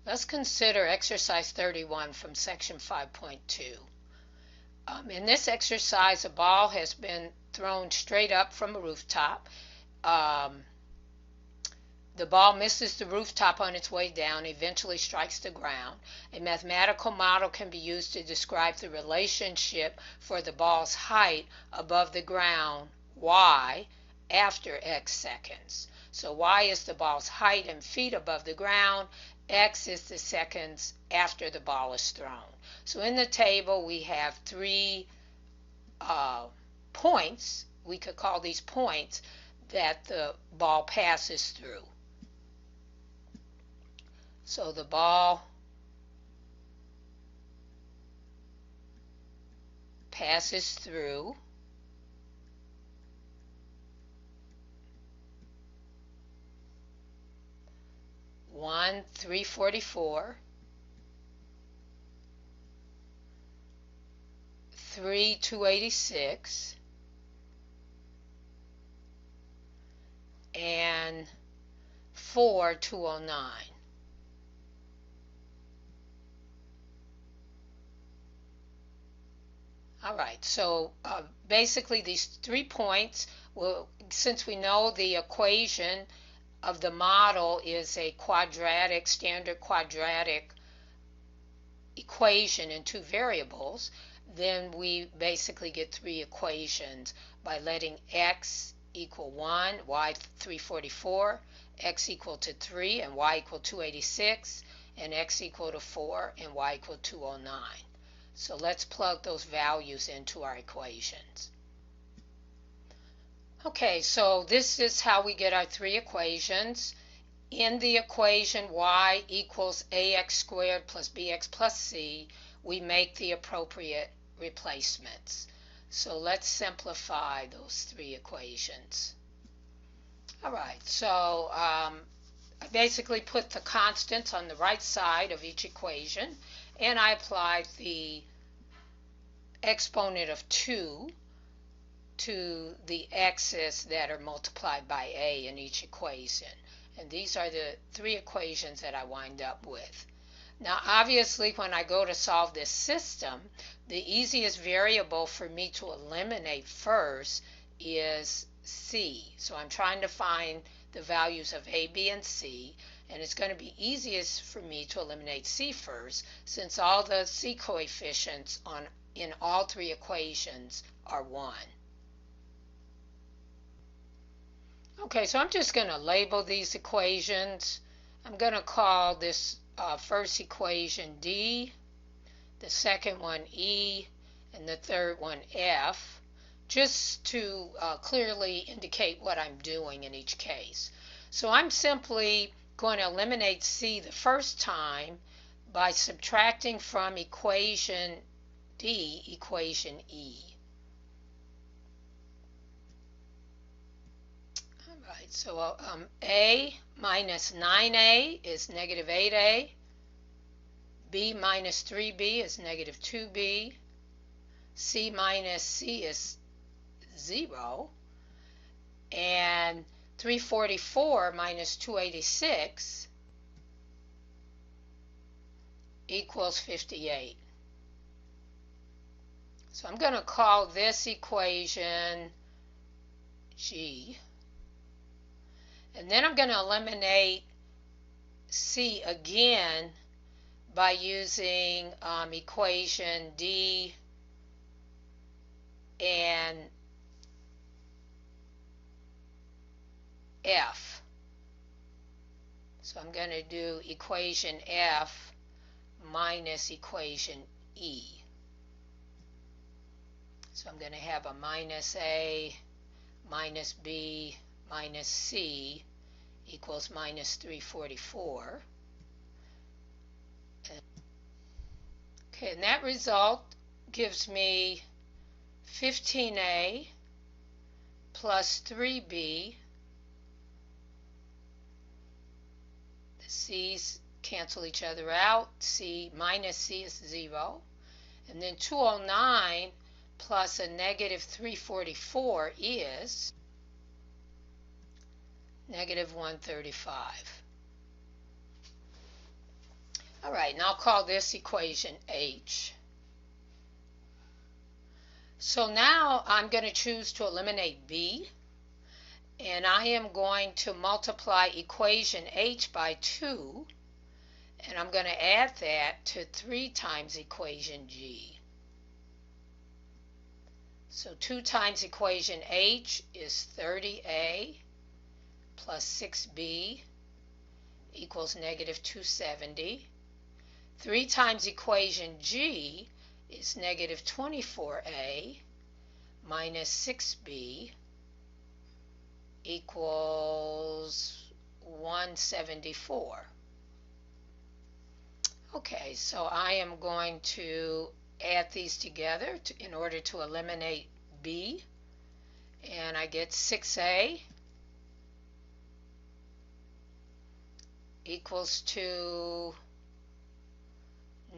Let's consider exercise 31 from section 5.2. In this exercise, a ball has been thrown straight up from a rooftop. The ball misses the rooftop on its way down, eventually strikes the ground. A mathematical model can be used to describe the relationship for the ball's height above the ground, y, after x seconds. So y is the ball's height in feet above the ground. X is the seconds after the ball is thrown. So in the table we have three points. We could call these points that the ball passes through. So the ball passes through 1, 344, 3, 286, and 4, 209. All right, so basically these 3 points, since we know the equation of the model is a standard quadratic equation in 2 variables, then we basically get 3 equations by letting x equal 1, y 344, x equal to 3, and y equal 286, and x equal to 4, and y equal 209. So let's plug those values into our equations. Okay, so this is how we get our 3 equations. In the equation y equals ax squared plus bx plus c, we make the appropriate replacements. So let's simplify those 3 equations. All right, so I basically put the constants on the right side of each equation, and I applied the exponent of 2 to the x's that are multiplied by a in each equation. And these are the 3 equations that I wind up with. Now obviously when I go to solve this system, the easiest variable for me to eliminate first is c. So I'm trying to find the values of a, b, and c, and it's going to be easiest for me to eliminate c first, since all the c coefficients in all 3 equations are 1. Okay, so I'm just going to label these equations. I'm going to call this first equation D, the second one E, and the third one F, just to clearly indicate what I'm doing in each case. So I'm simply going to eliminate C the first time by subtracting from equation D equation E. Alright, so A minus 9A is negative 8A, B minus 3B is negative 2B, C minus C is 0, and 344 minus 286 equals 58. So I'm going to call this equation G. And then I'm going to eliminate C again by using equation D and F. So I'm going to do equation F minus equation E. So I'm going to have a minus A minus B minus C equals minus 344. Okay, and that result gives me 15A plus 3B. The C's cancel each other out. C minus C is 0. And then 209 plus a negative 344 is negative 135. All right, and I'll call this equation H. So now I'm going to choose to eliminate B, and I am going to multiply equation H by 2, and I'm going to add that to 3 times equation G. So 2 times equation H is 30A plus 6B equals negative 270. 3 times equation G is negative 24A minus 6B equals 174. Okay, so I am going to add these together in order to eliminate B, and I get 6A equals to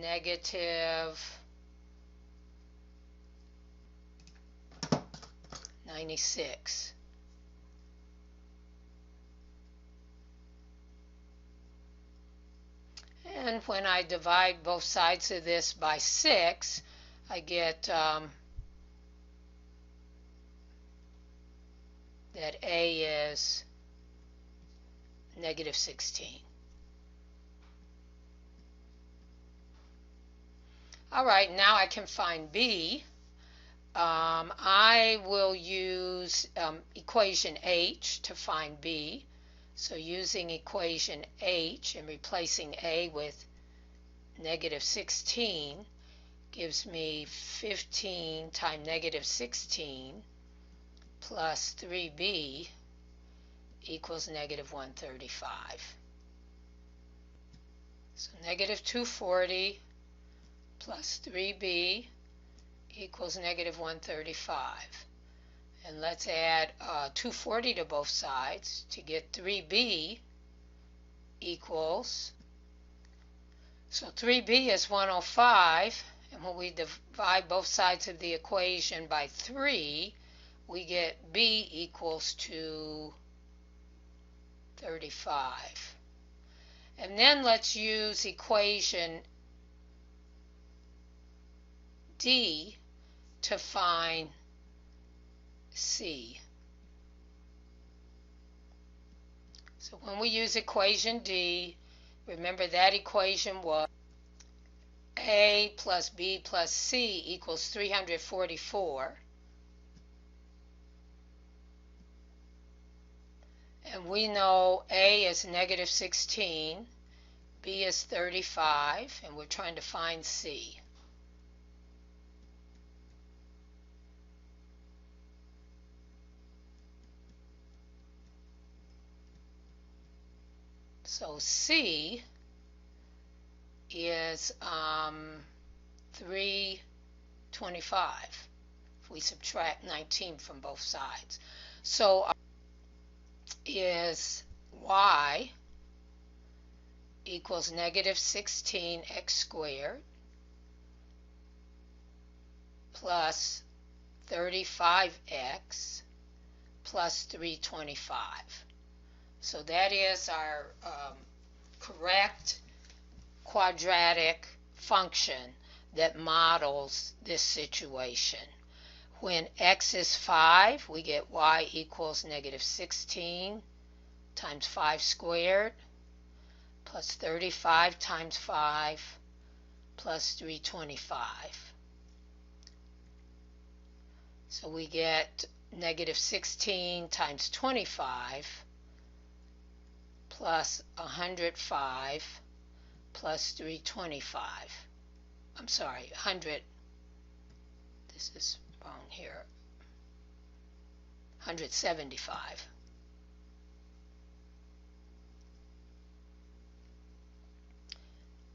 negative 96. And when I divide both sides of this by 6, I get that A is negative 16. All right, now I can find B. I will use equation H to find B. So using equation H and replacing A with negative 16 gives me 15 times negative 16 plus 3B equals negative 135. So negative 240 plus 3B equals negative 135. And let's add 240 to both sides to get 3B equals, so 3B is 105, and when we divide both sides of the equation by 3, we get B equals to 35. And then let's use equation D to find C. So when we use equation D, remember that equation was A plus B plus C equals 344. And we know A is negative 16, B is 35, and we're trying to find C. So C is 325 if we subtract 19 from both sides. So is Y equals negative 16x squared plus 35x plus 325. So that is our correct quadratic function that models this situation. When x is 5, we get y equals negative 16 times 5 squared plus 35 times 5 plus 325. So we get negative 16 times 25 plus 105 plus 325. I'm sorry, 100. This is wrong here. 175.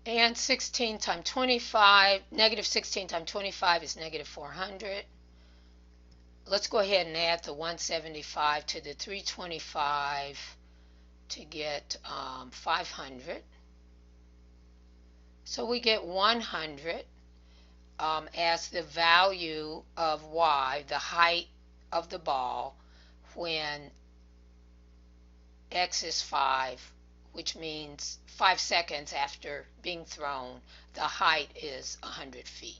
And 16 times 25, negative 16 times 25 is negative 400. Let's go ahead and add the 175 to the 325 to get 500. So we get 100 as the value of y, the height of the ball, when x is 5, which means 5 seconds after being thrown, the height is 100 feet.